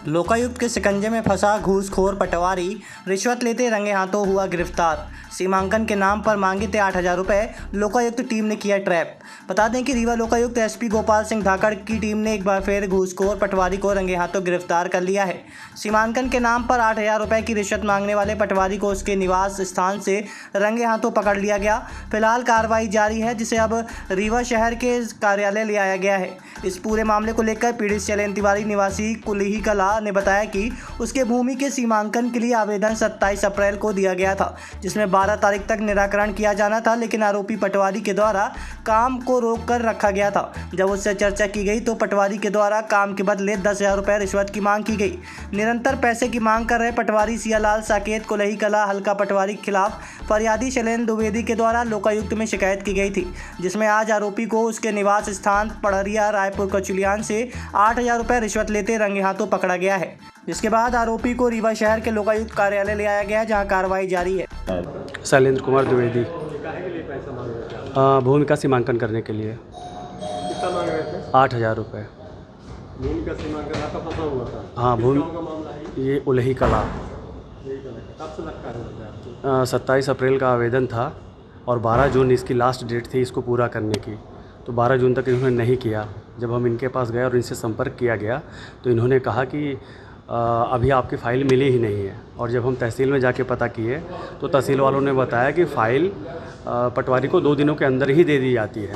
लोकायुक्त के शिकंजे में फंसा घूसखोर पटवारी रिश्वत लेते रंगे हाथों हुआ गिरफ्तार। सीमांकन के नाम पर मांगे थे 8,000 रुपये। लोकायुक्त टीम ने किया ट्रैप। बता दें कि रीवा लोकायुक्त एसपी गोपाल सिंह धाकड़ की टीम ने एक बार फिर घूसखोर पटवारी को रंगे हाथों गिरफ्तार कर लिया है। सीमांकन के नाम पर 8,000 रुपये की रिश्वत मांगने वाले पटवारी को उसके निवास स्थान से रंगे हाथों पकड़ लिया गया। फिलहाल कार्रवाई जारी है, जिसे अब रीवा शहर के कार्यालय ले आया गया है। इस पूरे मामले को लेकर पीड़ित शैलेंद्र तिवारी निवासी कुलही कला ने बताया कि उसके भूमि के सीमांकन के लिए आवेदन 27 अप्रैल को दिया गया था, जिसमें 12 तारीख तक निराकरण किया जाना था, लेकिन आरोपी पटवारी के द्वारा काम को रोक कर रखा गया था। जब उससे चर्चा की गई तो पटवारी के द्वारा काम के बदले 10,000 रुपये रिश्वत की मांग की गई। निरंतर पैसे की मांग कर रहे पटवारी सियालाल साकेत कुलही कला हल्का पटवारी के खिलाफ फरियादी शैलेंद्र द्विवेदी के द्वारा लोकायुक्त में शिकायत की गई थी, जिसमें आज आरोपी को उसके निवास स्थान पड़रिया रायपुर कचुलियान से 8,000 रुपये रिश्वत लेते रंगे हाथों पकड़ा गया है। जिसके बाद आरोपी को रीवा शहर के लोकायुक्त कार्यालय ले आया गया, जहां कार्रवाई जारी है। शैलेंद्र कुमार द्विवेदी भूमि का सीमांकन करने के लिए। कितना मांग रहे थे? 8,000 रुपये। भूमि का सीमांकन आपका फंसा हुआ था? हाँ, भूमि का मामला है ये उलही कला। कब से लगता है? 27 अप्रैल का आवेदन था और 12 जून इसकी लास्ट डेट थी इसको पूरा करने की। तो 12 जून तक इन्होंने नहीं किया। जब हम इनके पास गए और इनसे संपर्क किया गया तो इन्होंने कहा कि अभी आपकी फ़ाइल मिली ही नहीं है। और जब हम तहसील में जाके पता किए तो तहसील वालों ने बताया कि फ़ाइल पटवारी को 2 दिनों के अंदर ही दे दी जाती है।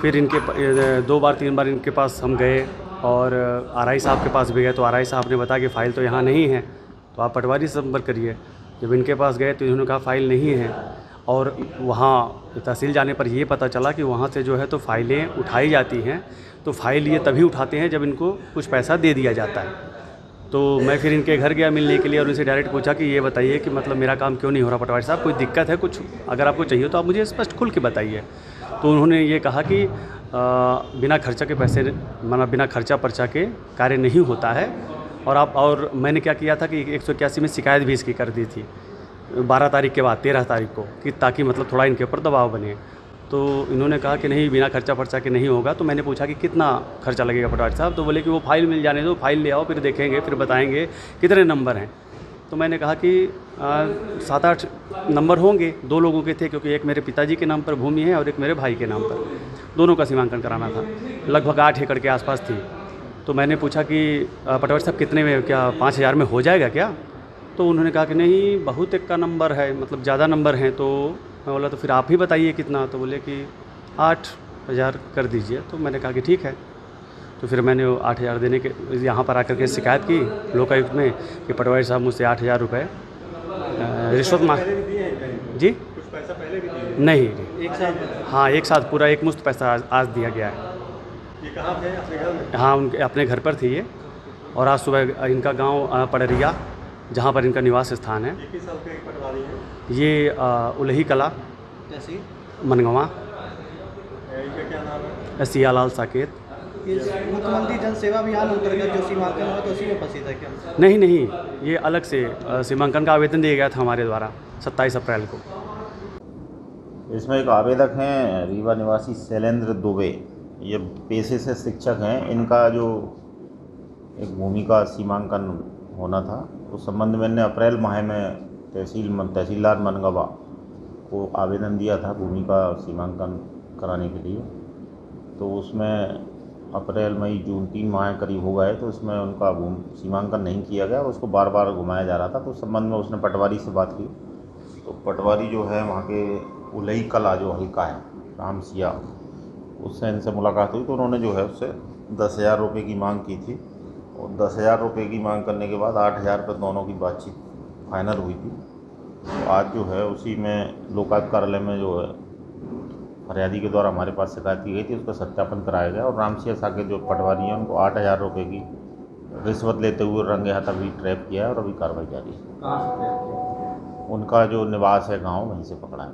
फिर इनके 2 बार 3 बार इनके पास हम गए और आरआई साहब के पास भी गए तो आरआई साहब ने बताया कि फ़ाइल तो यहाँ नहीं है, तो आप पटवारी से संपर्क करिए। जब इनके पास गए तो इन्होंने कहा फ़ाइल नहीं है, और वहाँ तहसील जाने पर ये पता चला कि वहाँ से जो है तो फ़ाइलें उठाई जाती हैं। तो फ़ाइल ये तभी उठाते हैं जब इनको कुछ पैसा दे दिया जाता है। तो मैं फिर इनके घर गया मिलने के लिए और उनसे डायरेक्ट पूछा कि ये बताइए कि मतलब मेरा काम क्यों नहीं हो रहा पटवारी साहब, कोई दिक्कत है कुछ? अगर आपको चाहिए तो आप मुझे स्पष्ट खुल के बताइए। तो उन्होंने ये कहा कि बिना खर्चा के पैसे बिना खर्चा पर्चा के कार्य नहीं होता है। और मैंने क्या किया था कि 181 में शिकायत भी इसकी कर दी थी 12 तारीख के बाद 13 तारीख को, कि ताकि मतलब थोड़ा इनके ऊपर दबाव बने। तो इन्होंने कहा कि नहीं, बिना खर्चा पर्चा के नहीं होगा। तो मैंने पूछा कि कितना खर्चा लगेगा पटवारी साहब? तो बोले कि वो फ़ाइल मिल जाने दो, फ़ाइल ले आओ, फिर देखेंगे, फिर बताएंगे कितने नंबर हैं। तो मैंने कहा कि 7-8 नंबर होंगे। 2 लोगों के थे, क्योंकि एक मेरे पिताजी के नाम पर भूमि है और एक मेरे भाई के नाम पर। दोनों का सीमांकन कराना था। लगभग 8 एकड़ के आसपास थी। तो मैंने पूछा कि पटवारी साहब कितने में, क्या 5,000 में हो जाएगा क्या? तो उन्होंने कहा कि नहीं, बहुत एक का नंबर है, मतलब ज़्यादा नंबर हैं। तो मैं बोला तो फिर आप ही बताइए कितना? तो बोले कि 8,000 कर दीजिए। तो मैंने कहा कि ठीक है। तो फिर मैंने 8,000 देने के यहाँ पर आकर के शिकायत की लोकायुक्त में कि पटवारी साहब मुझसे 8,000 रुपये रिश्वत मांग। जी, कुछ पैसा पहले भी दिए? नहीं, एक साथ? हाँ, एक साथ पूरा एक मुश्त पैसा आज दिया गया है। ये कहाँ थे? अपने घर में? हाँ, उनके अपने घर पर थी ये। और आज सुबह इनका गांव पड़रिया, जहाँ पर इनका निवास स्थान है। 21 साल के एक पटवारी है। ये उलही कला जैसे मनगवा। इनका क्या नाम है? सियालाल साकेत। इस मुख्यमंत्री जन सेवा अभियान अंतर्गत जो सीमांकन हुआ तो उसी में फंसी था क्या? नहीं, ये अलग से सीमांकन का आवेदन दिया गया था हमारे द्वारा 27 अप्रैल को। इसमें एक आवेदक हैं रीवा निवासी शैलेंद्र दुबे, ये पेशे से शिक्षक हैं। इनका जो एक भूमि का सीमांकन होना था, उस संबंध में अप्रैल माह में तहसीलदार मनगवा को आवेदन दिया था भूमि का सीमांकन कराने के लिए। तो उसमें अप्रैल मई जून 3 माह करीब हो गए, तो उसमें उनका सीमांकन नहीं किया गया और उसको बार बार घुमाया जा रहा था। तो उस संबंध में उसने पटवारी से बात की। तो पटवारी जो है वहाँ के उलही कला जो हल्का है राम सिया, उससे इनसे मुलाकात हुई। तो उन्होंने जो है उससे 10,000 रुपये की मांग की थी। और 10,000 रुपये की मांग करने के बाद 8,000 पर दोनों की बातचीत फाइनल हुई थी। तो आज जो है उसी में लोकायुक्त कार्यालय में जो है फरियादी के द्वारा हमारे पास शिकायत की गई थी, उसका सत्यापन कराया गया। और रामसिया साकेत जो पटवारी हैं उनको 8,000 रुपये की रिश्वत लेते हुए रंगे हाथ अभी ट्रैप किया है और अभी कार्रवाई जारी है। कहाँ से? उनका जो निवास है गाँव, वहीं से पकड़ा है।